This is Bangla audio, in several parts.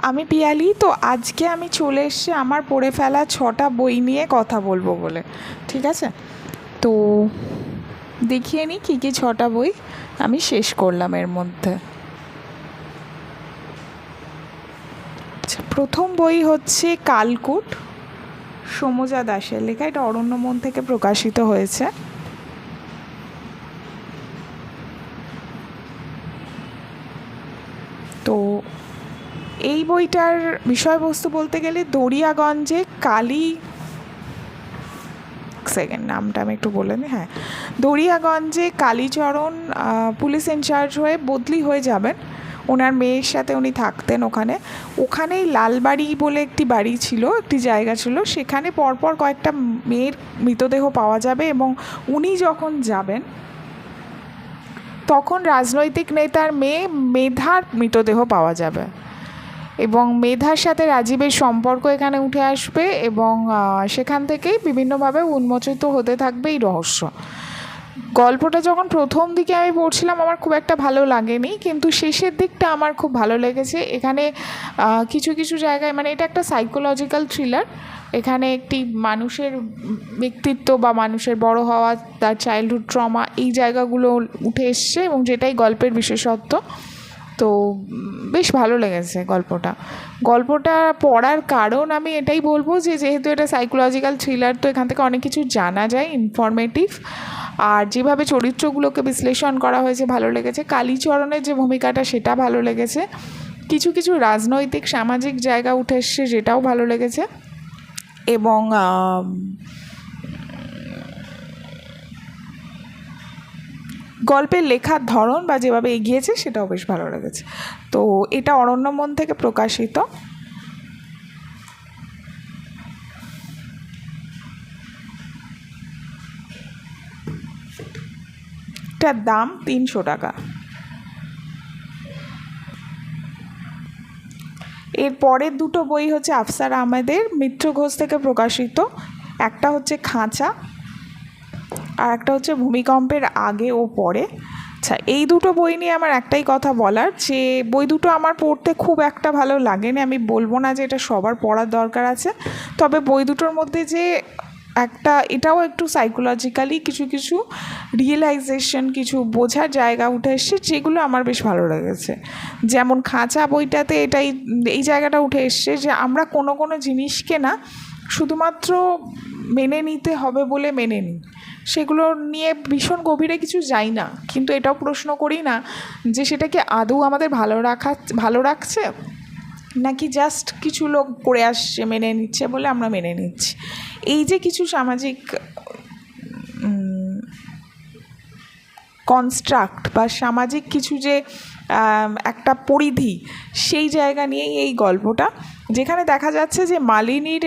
আমি পিয়ালি। তো আজকে আমি চলে এসেছি আমার পড়ে ফেলা 6টা বই নিয়ে কথা বলবো বলে। ঠিক আছে, তো দেখিয়ে নিই কী কী 6টা বই আমি শেষ করলাম এর মধ্যে। আচ্ছা, প্রথম বই হচ্ছে কালকূট, সমজা দাসের লেখা। এটা অরণ্যমন থেকে প্রকাশিত হয়েছে। তো এই বইটার বিষয়বস্তু বলতে গেলে দরিয়াগঞ্জে সেকেন্ড নামটা আমি একটু বলে নিই। হ্যাঁ, দরিয়াগঞ্জে কালীচরণ পুলিশ ইনচার্জ হয়ে বদলি হয়ে যাবেন। ওনার মেয়ের সাথে উনি থাকতেন ওখানেই লালবাড়ি বলে একটি বাড়ি ছিল, একটি জায়গা ছিল। সেখানে পরপর কয়েকটা মেয়ের মৃতদেহ পাওয়া যাবে এবং উনি যখন যাবেন তখন রাজনৈতিক নেতার মেয়ে মেধার মৃতদেহ পাওয়া যাবে এবং মেধার সাথে রাজীবের সম্পর্ক এখানে উঠে আসবে এবং সেখান থেকেই বিভিন্নভাবে উন্মোচিত হতে থাকবে এই রহস্য। গল্পটা যখন প্রথম দিকে আমি পড়ছিলাম আমার খুব একটা ভালো লাগেনি, কিন্তু শেষের দিকটা আমার খুব ভালো লেগেছে। এখানে কিছু কিছু জায়গায়, মানে এটা একটা সাইকোলজিক্যাল থ্রিলার। এখানে একটি মানুষের ব্যক্তিত্ব বা মানুষের বড় হওয়া, তার চাইল্ডহুড ট্রমা, এই জায়গাগুলো উঠে এসছে এবং যেটাই গল্পের বিশেষত্ব। তো বেশ ভালো লেগেছে গল্পটা পড়ার কারণ আমি এটাই বলবো যে যেহেতু এটা সাইকোলজিক্যাল থ্রিলার, তো এখান থেকে অনেক কিছু জানা যায়, ইনফরমেটিভ। আর যেভাবে চরিত্রগুলোকে বিশ্লেষণ করা হয়েছে ভালো লেগেছে। কালীচরণের যে ভূমিকাটা সেটা ভালো লেগেছে। কিছু কিছু রাজনৈতিক সামাজিক জায়গা উঠে এসছে, যেটাও ভালো লেগেছে। এবং গল্পের লেখার ধরন বা যেভাবে এগিয়েছে সেটাও বেশ ভালো লেগেছে। তো এটা অরণ্যমন থেকে প্রকাশিত। এটার দাম 300 টাকা। এর পরের দুটো বই হচ্ছে আফসার আহমেদের, মিত্র ঘোষ থেকে প্রকাশিত। একটা হচ্ছে খাঁচা আর একটা হচ্ছে ভূমিকম্পের আগে ও পরে। আচ্ছা, এই দুটো বই নিয়ে আমার একটাই কথা বলার, যে বই দুটো আমার পড়তে খুব একটা ভালো লাগেনি। আমি বলবো না যে এটা সবার পড়ার দরকার আছে, তবে বই দুটোর মধ্যে যে এটাও একটু সাইকোলজিক্যালি কিছু কিছু রিয়েলাইজেশন, কিছু বোঝার জায়গা উঠে এসছে, যেগুলো আমার বেশ ভালো লেগেছে। যেমন খাঁচা বইটাতে এই জায়গাটা উঠে এসছে যে আমরা কোনো কোনো জিনিসকে না শুধুমাত্র মেনে নিতে হবে বলে মেনে নিই, সেগুলো নিয়ে ভীষণ গভীরে কিছু যাই না, কিন্তু এটাও প্রশ্ন করি না যে সেটাকে আদৌ আমাদের ভালো রাখছে, নাকি জাস্ট কিছু লোক করে আসছে মেনে নিচ্ছে বলে আমরা মেনে নিচ্ছি। এই যে কিছু সামাজিক কনস্ট্রাক্ট বা সামাজিক কিছু যে একটা পরিধি, সেই জায়গা নিয়েই এই গল্পটা, যেখানে দেখা যাচ্ছে যে মালিনীর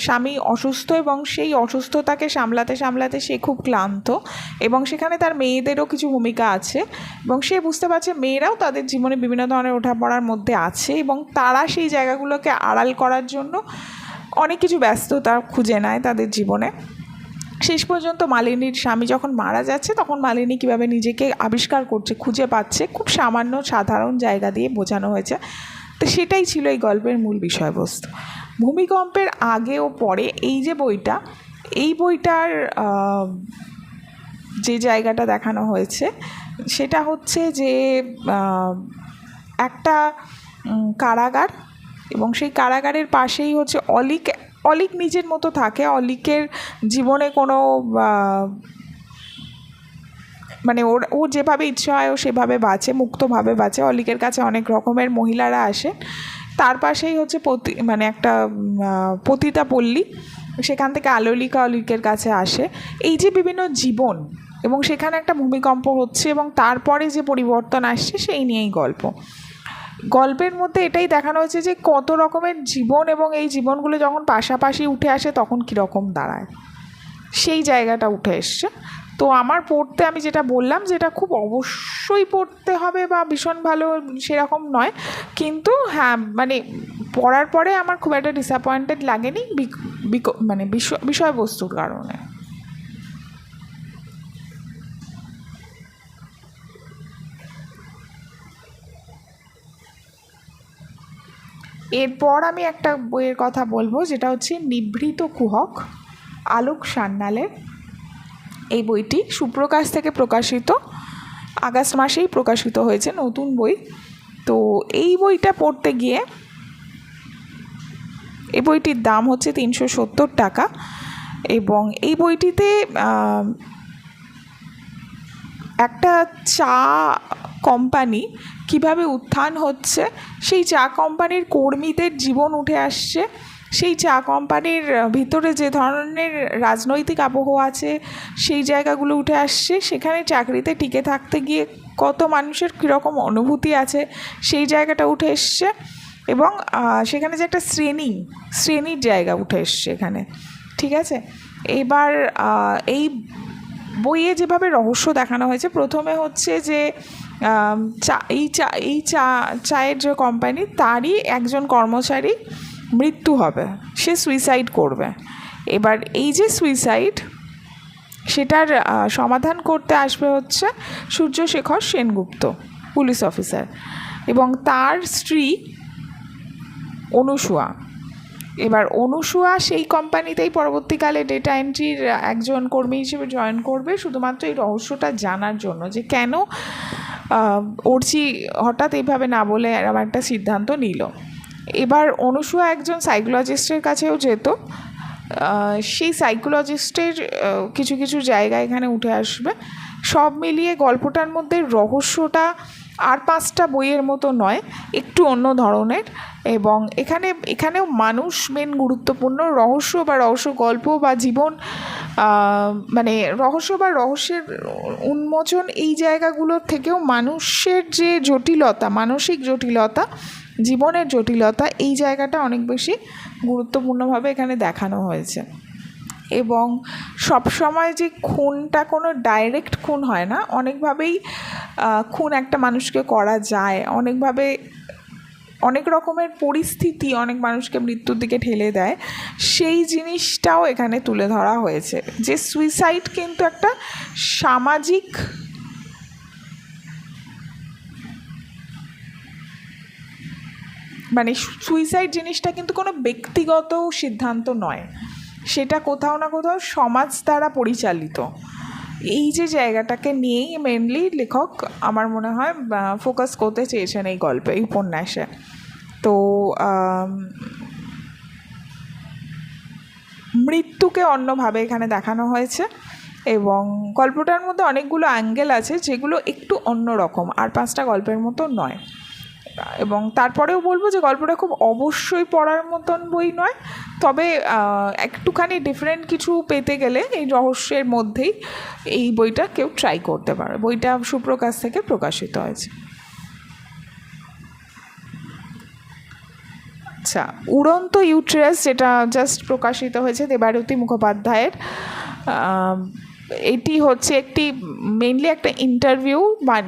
স্বামী অসুস্থ এবং সেই অসুস্থতাকে সামলাতে সামলাতে সে খুব ক্লান্ত এবং সেখানে তার মেয়েদেরও কিছু ভূমিকা আছে এবং সে বুঝতে পারছে মেয়েরাও তাদের জীবনে বিভিন্ন ধরনের ওঠাপড়ার মধ্যে আছে এবং তারা সেই জায়গাগুলোকে আড়াল করার জন্য অনেক কিছু ব্যস্ততা খুঁজে নেয় তাদের জীবনে। শেষ পর্যন্ত মালিনীর স্বামী যখন মারা যাচ্ছে তখন মালিনী কীভাবে নিজেকে আবিষ্কার করছে, খুঁজে পাচ্ছে, খুব সামান্য সাধারণ জায়গা দিয়ে বোঝানো হয়েছে। তো সেটাই ছিল এই গল্পের মূল বিষয়বস্তু। ভূমিকম্পের আগে ও পরে এই বইটার যে জায়গাটা দেখানো হয়েছে সেটা হচ্ছে যে একটা কারাগার এবং সেই কারাগারের পাশেই হচ্ছে অলিক নিজের মতো থাকে। অলিকের জীবনে কোনো মানে ও যেভাবে ইচ্ছা হয় ও সেভাবে বাঁচে, মুক্তভাবে বাঁচে। অলিকের কাছে অনেক রকমের মহিলারা আসে। তার পাশেই হচ্ছে একটা পতিতা পল্লী, সেখান থেকে আলোলিকা অলিকের কাছে আসে। এই যে বিভিন্ন জীবন, এবং সেখানে একটা ভূমিকম্প হচ্ছে এবং তারপরে যে পরিবর্তন আসছে সেই নিয়েই গল্পের মধ্যে এটাই দেখানো হয়েছে যে কত রকমের জীবন এবং এই জীবনগুলো যখন পাশাপাশি উঠে আসে তখন কীরকম দাঁড়ায়, সেই জায়গাটা উঠে এসছে। তো আমার পড়তে, আমি যেটা বললাম, যেটা খুব অবশ্যই পড়তে হবে বা ভীষণ ভালো সেরকম নয়, কিন্তু হ্যাঁ মানে পড়ার পরে আমার খুব একটা ডিসঅ্যাপয়েন্টেড লাগেনি মানে বিষয়বস্তুর কারণে। এরপর আমি একটা বইয়ের কথা বলবো, যেটা হচ্ছে নিভৃত কুহক, আলোক সান্যালের। এই বইটি সুপ্রকাশ থেকে প্রকাশিত, আগস্ট মাসেই প্রকাশিত হয়েছে, নতুন বই। তো এই বইটা পড়তে গিয়ে, এই বইটির দাম হচ্ছে 370 টাকা। এবং এই বইটিতে একটা চা কোম্পানি কিভাবে উত্থান হচ্ছে, সেই চা কোম্পানির কর্মীদের জীবন উঠে আসছে, সেই চা কোম্পানির ভিতরে যে ধরনের রাজনৈতিক আবহাওয়া আছে সেই জায়গাগুলো উঠে আসছে, সেখানে চাকরিতে টিকে থাকতে গিয়ে কত মানুষের কীরকম অনুভূতি আছে সেই জায়গাটা উঠে এসছে। এবং সেখানে যে একটা শ্রেণীর জায়গা উঠে এসছে এখানে, ঠিক আছে। এবার এই বইয়ে যেভাবে রহস্য দেখানো হয়েছে, প্রথমে হচ্ছে যে চায়ের যে কোম্পানি, তারই একজন কর্মচারী মৃত্যু হবে, সে সুইসাইড করবে। এবার এই যে সুইসাইড, সেটার সমাধান করতে আসবে হচ্ছে সূর্যশেখর সেনগুপ্ত, পুলিশ অফিসার, এবং তার স্ত্রী অনুসুয়া। এবার অনুসুয়া সেই কোম্পানিতেই পরবর্তীকালে ডেটা এন্ট্রির একজন কর্মী হিসেবে জয়েন করবে, শুধুমাত্র এই রহস্যটা জানার জন্য যে কেন অর্চি হঠাৎ এইভাবে না বলে এরকম একটা সিদ্ধান্ত নিল। এবার অনুসুয়া একজন সাইকোলজিস্টের কাছেও যেত, সেই সাইকোলজিস্টের কিছু কিছু জায়গা এখানে উঠে আসবে। সব মিলিয়ে গল্পটার মধ্যে রহস্যটা আর 5টা বইয়ের মতো নয়, একটু অন্য ধরনের। এবং এখানেও মানুষ মেন গুরুত্বপূর্ণ। রহস্য বা রহস্য গল্প বা জীবন, মানে রহস্য বা রহস্যের উন্মোচন, এই জায়গাগুলোর থেকেও মানুষের যে জটিলতা, মানসিক জটিলতা, জীবনের জটিলতা, এই জায়গাটা অনেক বেশি গুরুত্বপূর্ণভাবে এখানে দেখানো হয়েছে। এবং সবসময় যে খুনটা কোনো ডাইরেক্ট খুন হয় না, অনেকভাবেই খুন একটা মানুষকে করা যায়, অনেকভাবে অনেক রকমের পরিস্থিতি অনেক মানুষকে মৃত্যুর দিকে ঠেলে দেয়, সেই জিনিসটাও এখানে তুলে ধরা হয়েছে। যে সুইসাইড কিন্তু একটা সামাজিক, মানে সুইসাইড জিনিসটা কিন্তু কোনো ব্যক্তিগত সিদ্ধান্ত নয়, সেটা কোথাও না কোথাও সমাজ দ্বারা পরিচালিত। এই যে জায়গাটাকে নিয়েই মেনলি লেখক আমার মনে হয় ফোকাস করতে চেয়েছেন এই গল্পে, এই উপন্যাসে। তো মৃত্যুকে অন্যভাবে এখানে দেখানো হয়েছে, এবং গল্পটার মধ্যে অনেকগুলো অ্যাঙ্গেল আছে যেগুলো একটু অন্য রকম, আর 5টা গল্পের মতো নয়। এবং তারপরেও বলবো যে গল্পটা খুব অবশ্যই পড়ার মতন বই নয়, তবে একটুখানি ডিফারেন্ট কিছু পেতে গেলে এই রহস্যের মধ্যেই এই বইটা কেউ ট্রাই করতে পারে। বইটা সুপ্রকাশ থেকে প্রকাশিত হয়েছে। আচ্ছা, উড়ন্ত ইউট্রাস, যেটা জাস্ট প্রকাশিত হয়েছে দেবারতী মুখোপাধ্যায়ের, এটি হচ্ছে একটি মেনলি একটা ইন্টারভিউ,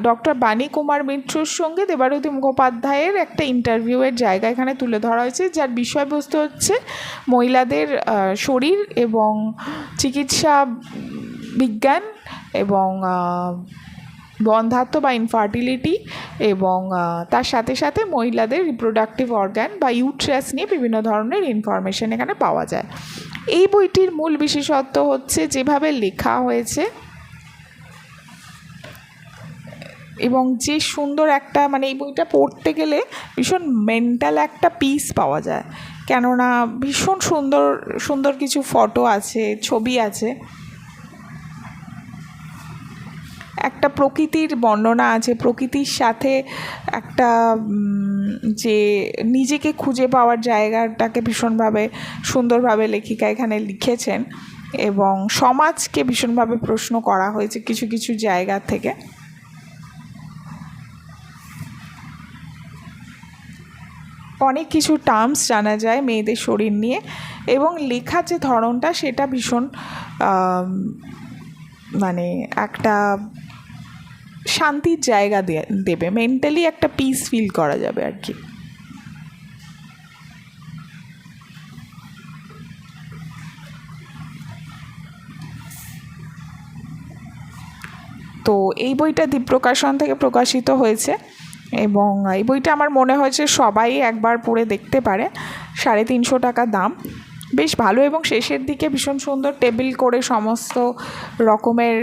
ডক্টর বাণী কুমার মিত্রর সঙ্গে দেবারতী মুখোপাধ্যায়ের একটা ইন্টারভিউয়ের জায়গা এখানে তুলে ধরা হয়েছে, যার বিষয়বস্তু হচ্ছে মহিলাদের শরীর এবং চিকিৎসা বিজ্ঞান এবং বন্ধ্যাত্ব বা ইনফার্টিলিটি, এবং তার সাথে সাথে মহিলাদের রিপ্রোডাক্টিভ অর্গান বা ইউট্রাস নিয়ে বিভিন্ন ধরনের ইনফরমেশন এখানে পাওয়া যায়। এই বইটির মূল বিশেষত্ব হচ্ছে যেভাবে লেখা হয়েছে, এবং যে সুন্দর একটা, মানে এই বইটা পড়তে গেলে ভীষণ মেন্টাল একটা পিস পাওয়া যায়, কেননা ভীষণ সুন্দর সুন্দর কিছু ফটো আছে, ছবি আছে, একটা প্রকৃতির বর্ণনা আছে, প্রকৃতির সাথে একটা যে নিজেকে খুঁজে পাওয়ার জায়গাটাকে ভীষণভাবে সুন্দরভাবে লেখিকা এখানে লিখেছেন, এবং সমাজকে ভীষণভাবে প্রশ্ন করা হয়েছে কিছু কিছু জায়গা থেকে। অনেক কিছু টার্মস জানা যায় মেয়েদের শরীর নিয়ে, এবং লেখার যে ধরনটা সেটা ভীষণ মানে একটা শান্তির জায়গা দেবে, মেন্টালি একটা পিস ফিল করা যাবে আর কি। তো এই বইটা দীপ প্রকাশন থেকে প্রকাশিত হয়েছে, এবং এই বইটা আমার মনে হয়েছে সবাই একবার পড়ে দেখতে পারে। 350 টাকা দাম, বেশ ভালো। এবং শেষের দিকে ভীষণ সুন্দর টেবিল করে সমস্ত রকমের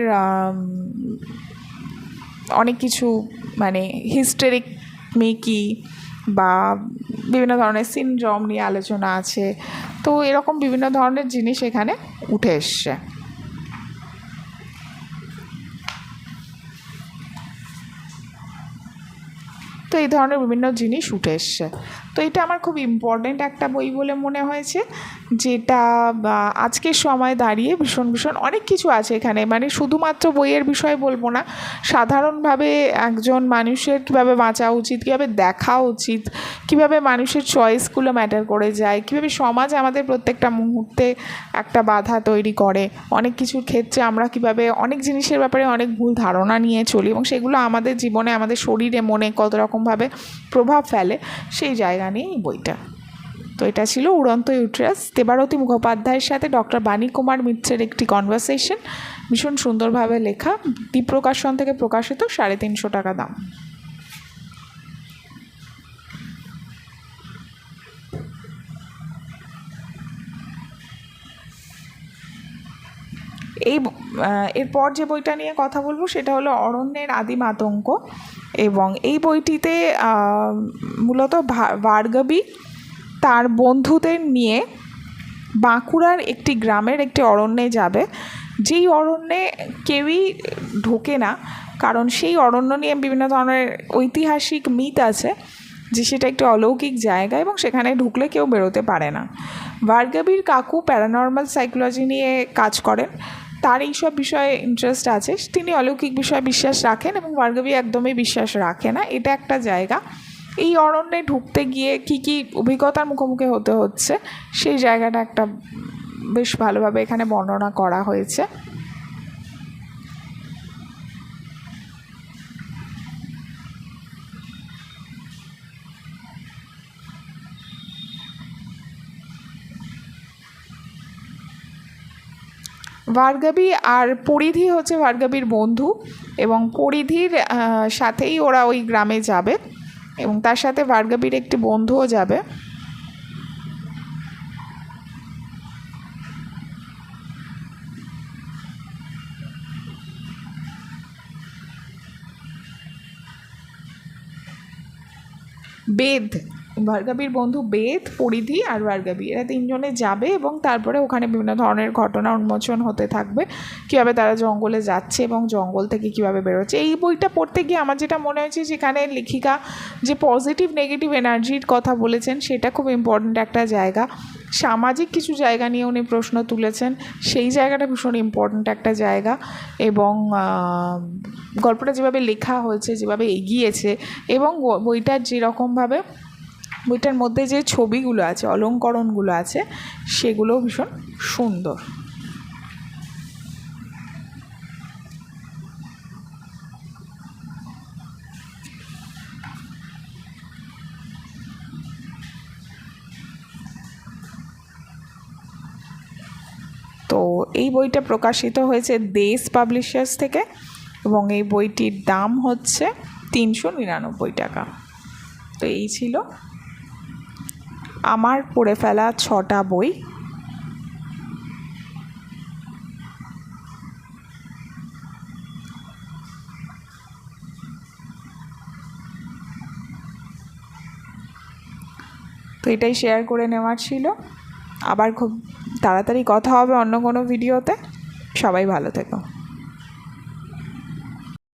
অনেক কিছু, মানে হিস্টেরিক মেকি বা বিভিন্ন ধরনের সিনড্রোম নিয়ে আলোচনা আছে। তো এরকম বিভিন্ন ধরনের জিনিস এখানে উঠে এসছে। তো এই ধরনের বিভিন্ন জিনিস উঠে এসছে। তো এটা আমার খুব ইম্পর্ট্যান্ট একটা বই বলে মনে হয়েছে, যেটা আজকের সময় দাঁড়িয়ে ভীষণ ভীষণ অনেক কিছু আছে এখানে। মানে শুধুমাত্র বইয়ের বিষয় বলবো না, সাধারণভাবে একজন মানুষের কীভাবে বাঁচা উচিত, কীভাবে দেখা উচিত, কীভাবে মানুষের চয়েসগুলো ম্যাটার করে যায়, কীভাবে সমাজ আমাদের প্রত্যেকটা মুহূর্তে একটা বাধা তৈরি করে, অনেক কিছুর ক্ষেত্রে আমরা কীভাবে অনেক জিনিসের ব্যাপারে অনেক ভুল ধারণা নিয়ে চলি এবং সেগুলো আমাদের জীবনে, আমাদের শরীরে, মনে কত রকমভাবে প্রভাব ফেলে, সেই জায়গা নিয়ে এই বইটা। তো এটা ছিল উড়ন্ত ইউট্রাস, দেবারতী মুখোপাধ্যায়ের সাথে ডক্টর বাণী কুমার মিত্রের একটি কনভারসেশন, ভীষণ সুন্দরভাবে লেখা, দ্বীপ প্রকাশন থেকে প্রকাশিত, 350 টাকা দাম। এরপর যে বইটা নিয়ে কথা বলবো সেটা হলো অরণ্যের আদিম আতঙ্ক। এবং এই বইটিতে মূলত ভার্গবী তার বন্ধুদের নিয়ে বাঁকুড়ার একটি গ্রামের একটি অরণ্যে যাবে, যেই অরণ্যে কেউই ঢোকে না, কারণ সেই অরণ্য নিয়ে বিভিন্ন ধরনের ঐতিহাসিক মিথ আছে যে সেটা একটি অলৌকিক জায়গা এবং সেখানে ঢুকলে কেউ বেরোতে পারে না। ভার্গবীর কাকু প্যারানর্মাল সাইকোলজি নিয়ে কাজ করেন, তার এইসব বিষয়ে ইন্টারেস্ট আছে, তিনি অলৌকিক বিষয়ে বিশ্বাস রাখেন এবং ভার্গবী একদমই বিশ্বাস রাখে না। এটা একটা জায়গা। এই অরণ্যে ঢুকতে গিয়ে কী কী অভিজ্ঞতার মুখোমুখি হতে হচ্ছে সেই জায়গাটা একটা বেশ ভালোভাবে এখানে বর্ণনা করা হয়েছে। ভার্গবী আর পরিধি হচ্ছে ভার্গবীর বন্ধু, এবং পরিধির সাথেই ওরা ওই গ্রামে যাবে এবং তার সাথে ভার্গবীর একটি বন্ধুও যাবে। বেদ, ভার্গবীর বন্ধু বেদ, পরিধি আর ভার্গবী, এরা তিনজনে যাবে এবং তারপরে ওখানে বিভিন্ন ধরনের ঘটনা উন্মোচন হতে থাকবে, কীভাবে তারা জঙ্গলে যাচ্ছে এবং জঙ্গল থেকে কীভাবে বেরোচ্ছে। এই বইটা পড়তে গিয়ে আমার যেটা মনে হয়েছে, যেখানে লেখিকা যে পজিটিভ নেগেটিভ এনার্জির কথা বলেছেন সেটা খুব ইম্পর্ট্যান্ট একটা জায়গা। সামাজিক কিছু জায়গা নিয়ে উনি প্রশ্ন তুলেছেন, সেই জায়গাটা ভীষণ ইম্পর্ট্যান্ট একটা জায়গা। এবং গল্পটা যেভাবে লেখা হয়েছে, যেভাবে এগিয়েছে, এবং বইটার যেরকমভাবে বইটার মধ্যে যে ছবিগুলো আছে, অলঙ্করণগুলো আছে, সেগুলোও ভীষণ সুন্দর। তো এই বইটা প্রকাশিত হয়েছে দেশ পাবলিশার্স থেকে এবং এই বইটির দাম হচ্ছে 399 টাকা। তো এই ছিল আমার পড়ে ফেলা 6টা বই। তো এটাই শেয়ার করে নেওয়ার ছিল। আবার খুব তাড়াতাড়ি কথা হবে অন্য কোনো ভিডিওতে। সবাই ভালো থেকো।